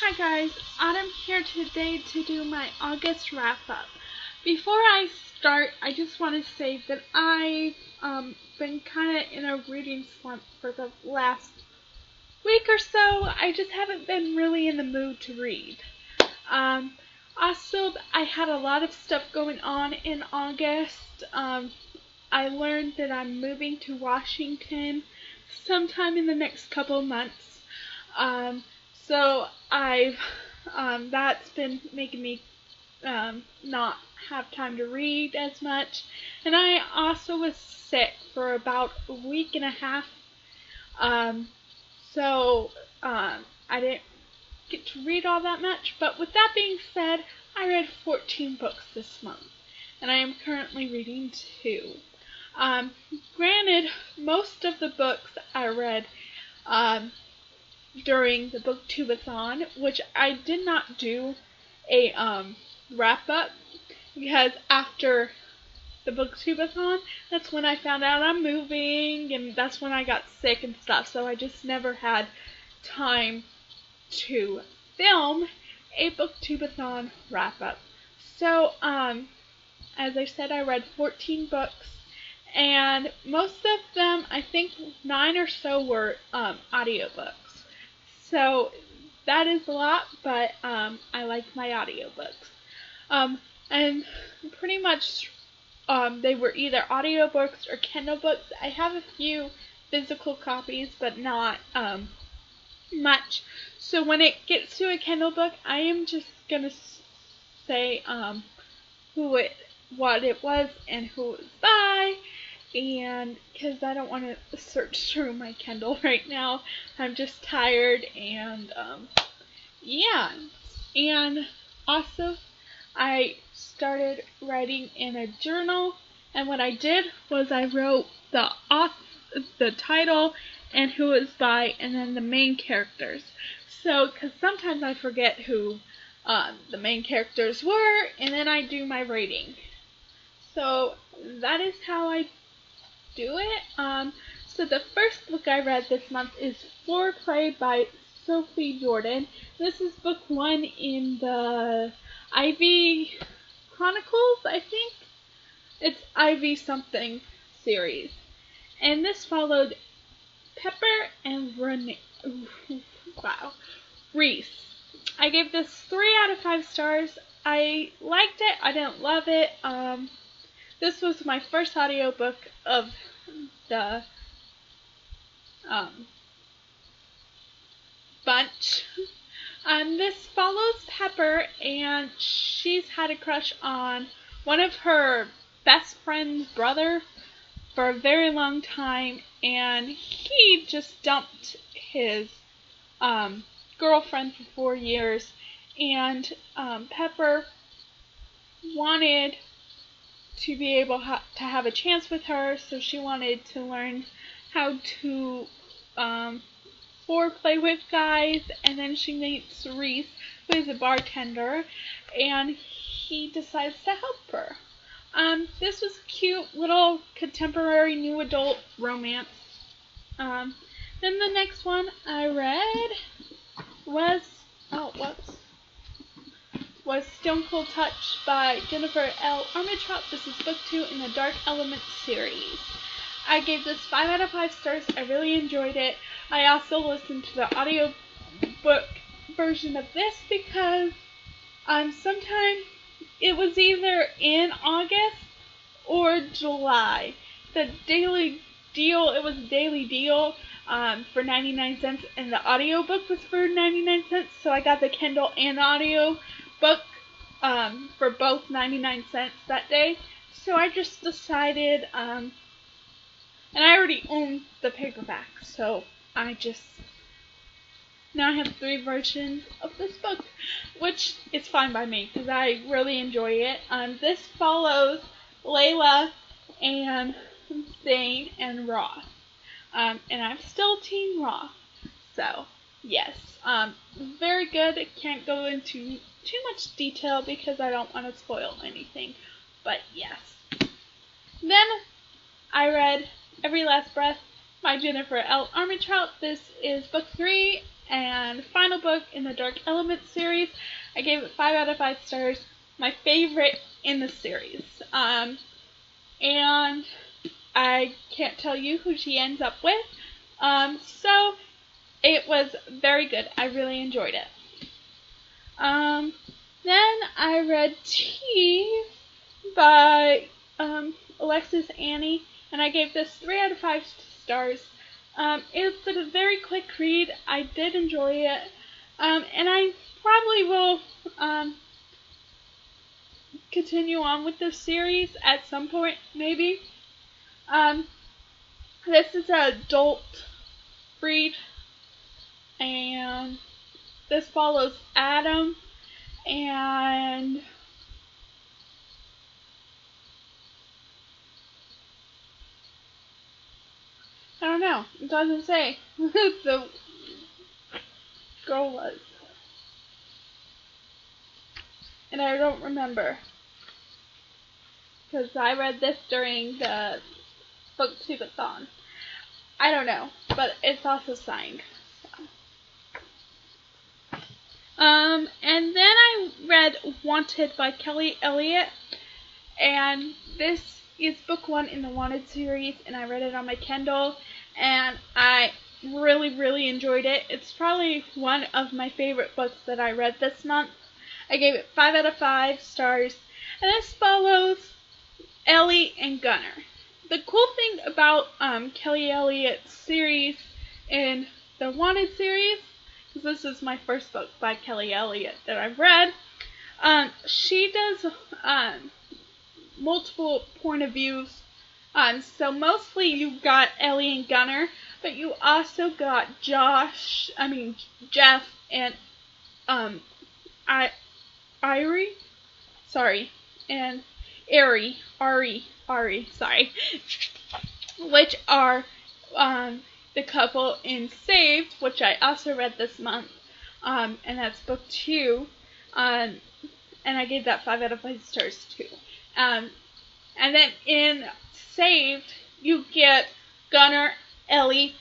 Hi guys, Autumn here today to do my August wrap up. Before I start, I just want to say that I've been kind of in a reading slump for the last week or so. I just haven't been really in the mood to read. Also, I had a lot of stuff going on in August. I learned that I'm moving to Washington sometime in the next couple of months. So that's been making me not have time to read as much. And I also was sick for about a week and a half. I didn't get to read all that much. But with that being said, I read 14 books this month. And I am currently reading 2. Granted, most of the books I read during the Booktubeathon, which I did not do a wrap up, because after the Booktubeathon, that's when I found out I'm moving, and that's when I got sick and stuff, so I just never had time to film a Booktubeathon wrap up. So, as I said, I read 14 books, and most of them, I think 9 or so were audiobooks. So that is a lot, but I like my audiobooks. And pretty much they were either audiobooks or Kindle books. I have a few physical copies, but not much. So when it gets to a Kindle book, I am just going to say what it was and who it was by. And because I don't want to search through my Kindle right now, I'm just tired, and yeah. And also, I started writing in a journal, and what I did was I wrote the title and who it was by, and then the main characters. So, because sometimes I forget who the main characters were, and then I do my rating. So that is how I do it. So the first book I read this month is Foreplay by Sophie Jordan. This is book 1 in the Ivy Chronicles, I think. It's Ivy something series. And this followed Pepper and Reese. I gave this 3 out of 5 stars. I liked it. I didn't love it. This was my first audiobook of the bunch. This follows Pepper, and she's had a crush on one of her best friend's brother for a very long time, and he just dumped his girlfriend for 4 years, and Pepper wanted to be able to have a chance with her, so she wanted to learn how to foreplay with guys, and then she meets Reese, who is a bartender, and he decides to help her. This was a cute little contemporary new adult romance. Then the next one I read was Stone Cold Touch by Jennifer L. Armentrout. This is book 2 in the Dark Elements series. I gave this 5 out of 5 stars. I really enjoyed it. I also listened to the audiobook version of this because sometime it was either in August or July. The daily deal, it was a daily deal for 99 cents, and the audiobook was for 99 cents, so I got the Kindle and audio book for both 99 cents that day. So I just decided, and I already own the paperback, so now I have 3 versions of this book, which is fine by me because I really enjoy it. This follows Layla and Zane and Roth, and I'm still Team Roth. So yes, very good. I can't go into too much detail because I don't want to spoil anything, but yes. Then I read Every Last Breath by Jennifer L. Armentrout. This is book 3, and final book in the Dark Elements series. I gave it 5 out of 5 stars. My favorite in the series. And I can't tell you who she ends up with. So it was very good. I really enjoyed it. Then I read Tea by Alexis Annie, and I gave this 3 out of 5 stars. It's a very quick read. I did enjoy it, and I probably will continue on with this series at some point, maybe. This is an adult read, and this follows Adam, and I don't know, it doesn't say who the girl was, and I don't remember, because I read this during the Booktubeathon. I don't know, but it's also signed. And then I read Wanted by Kelly Elliott, and this is book 1 in the Wanted series, and I read it on my Kindle, and I really enjoyed it. It's probably one of my favorite books that I read this month. I gave it 5 out of 5 stars, and this follows Ellie and Gunnar. The cool thing about Kelly Elliott's series in the Wanted series, because this is my first book by Kelly Elliott that I've read, she does multiple point of views. So mostly you got Ellie and Gunnar, but you also got Jeff and Ari, sorry, which are the couple in Saved, which I also read this month, and that's book 2, and I gave that 5 out of 5 stars too. And then in Saved, you get Gunnar, Ellie,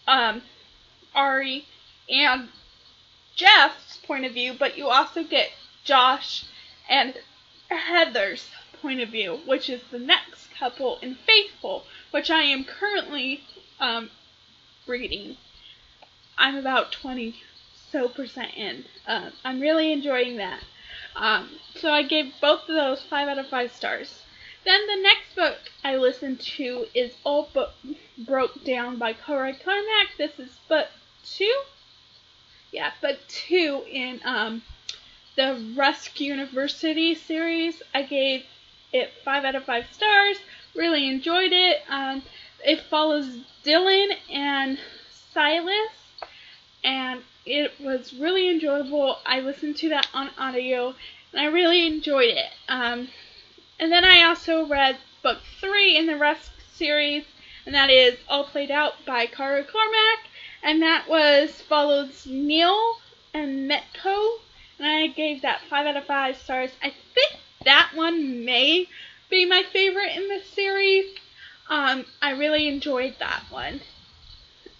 Ari, and Jeff's point of view, but you also get Josh and Heather's point of view, which is the next couple in Faithful, which I am currently reading. I'm about 20% in. I'm really enjoying that. So I gave both of those 5 out of 5 stars. Then the next book I listened to is All But Broke Down by Cora Carmack. This is book 2. Yeah, book 2 in the Rusk University series. I gave it 5 out of 5 stars. Really enjoyed it. It follows Dylan and Silas, and it was really enjoyable. I listened to that on audio, and I really enjoyed it. And then I also read book 3 in the Rusk series, and that is All Played Out by Cora Carmack, and that follows Neil and Metco, and I gave that 5 out of 5 stars. I think that one may be my favorite in this series. I really enjoyed that one.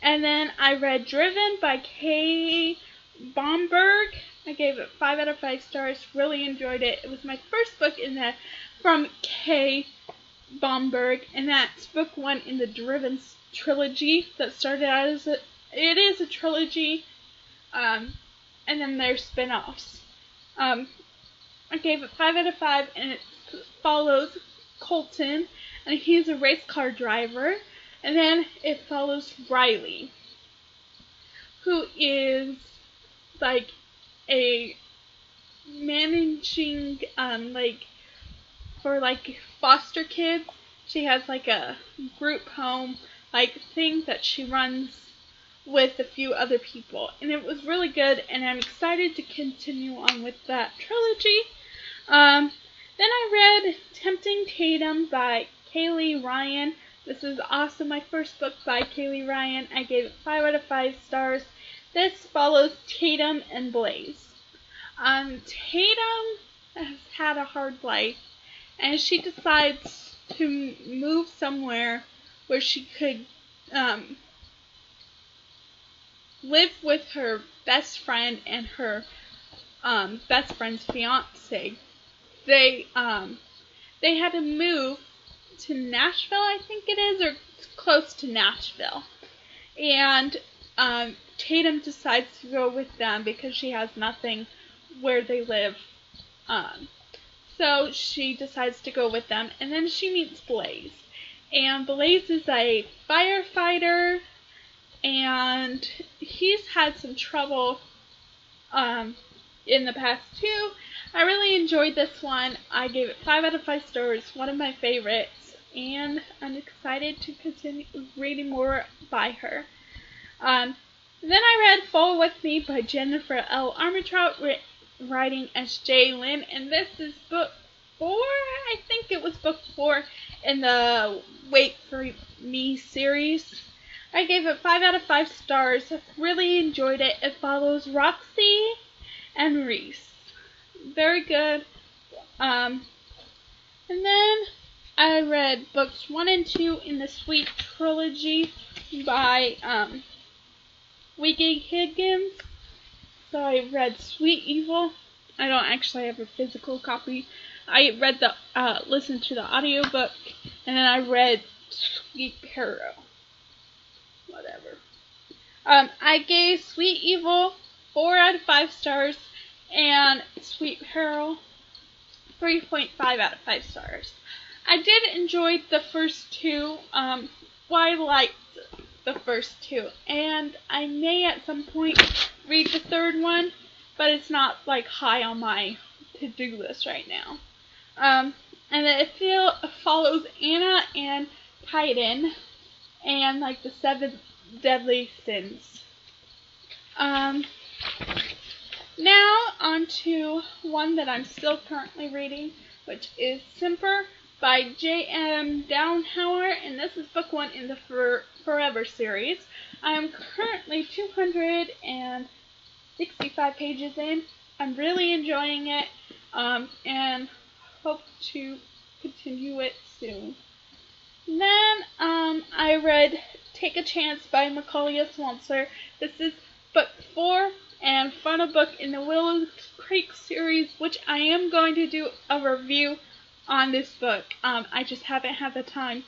And then I read Driven by Kay Bomberg. I gave it 5 out of 5 stars. Really enjoyed it. It was my first book from Kay Bomberg, and that's book 1 in the Driven trilogy that started out as it is a trilogy, and then there's spin-offs. I gave it 5 out of 5, and it follows Colton, and he's a race car driver. And then it follows Riley, who is like a managing for foster kids. She has like a group home thing that she runs with a few other people, and it was really good, and I'm excited to continue on with that trilogy. Then I read Tempting Tatum by Kaylee Ryan. This is also my first book by Kaylee Ryan. I gave it 5 out of 5 stars. This follows Tatum and Blaze. Tatum has had a hard life, and she decides to move somewhere where she could live with her best friend and her best friend's fiance. They had to move to Nashville, I think it is, or close to Nashville. And Tatum decides to go with them because she has nothing where they live. So she decides to go with them, and then she meets Blaze. And Blaze is a firefighter, and he's had some trouble in the past too. I really enjoyed this one. I gave it 5 out of 5 stars, one of my favorites, and I'm excited to continue reading more by her. Then I read Fall With Me by Jennifer L. Armentrout, writing as J. Lynn, and this is book 4. I think it was book 4 in the Wait For Me series. I gave it 5 out of 5 stars. Really enjoyed it. It follows Roxy and Reese. Very good. And then I read books 1 and 2 in the Sweet Trilogy by Wiki Higgins. So I read Sweet Evil. I don't actually have a physical copy. I read listened to the audiobook, and then I read Sweet Peril. Whatever. I gave Sweet Evil 4 out of 5 stars, and Sweet Peril 3.5 out of 5 stars. I did enjoy the first 2. I liked the first 2, and I may at some point read the 3rd one, but it's not like high on my to-do list right now. And it follows Anna and Titan and like the 7 deadly sins. Now on to one that I'm still currently reading, which is Simper by J.M. Downhauer, and this is book 1 in the Forever series. I am currently 265 pages in. I'm really enjoying it, and hope to continue it soon. Then I read Take a Chance by Macaulay Swancer. This is book 4 and final book in the Willow Creek series, which I am going to do a review on this book. I just haven't had the time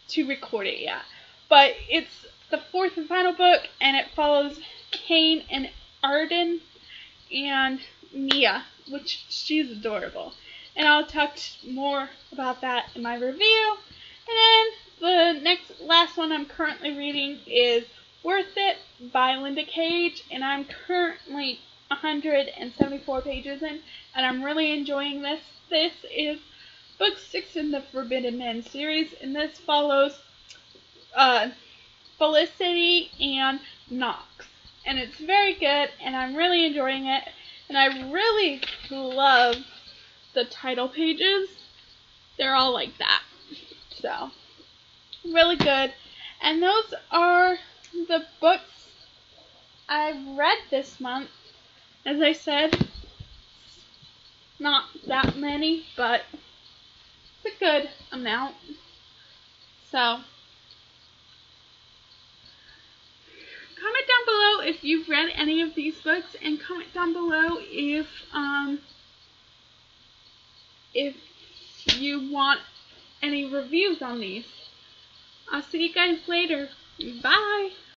to record it yet. But it's the 4th and final book, and it follows Kane and Arden and Mia, which she's adorable. And I'll talk more about that in my review. And then the last one I'm currently reading is Worth It by Linda Cage, and I'm currently 174 pages in, and I'm really enjoying this. This is book 6 in the Forbidden Men series, and this follows Felicity and Knox. And it's very good, and I'm really enjoying it, and I really love the title pages. They're all like that. So, really good. And those are the books I've read this month. As I said, not that many, but it's a good amount. So, comment down below if you've read any of these books, and comment down below if you want any reviews on these. I'll see you guys later. Bye!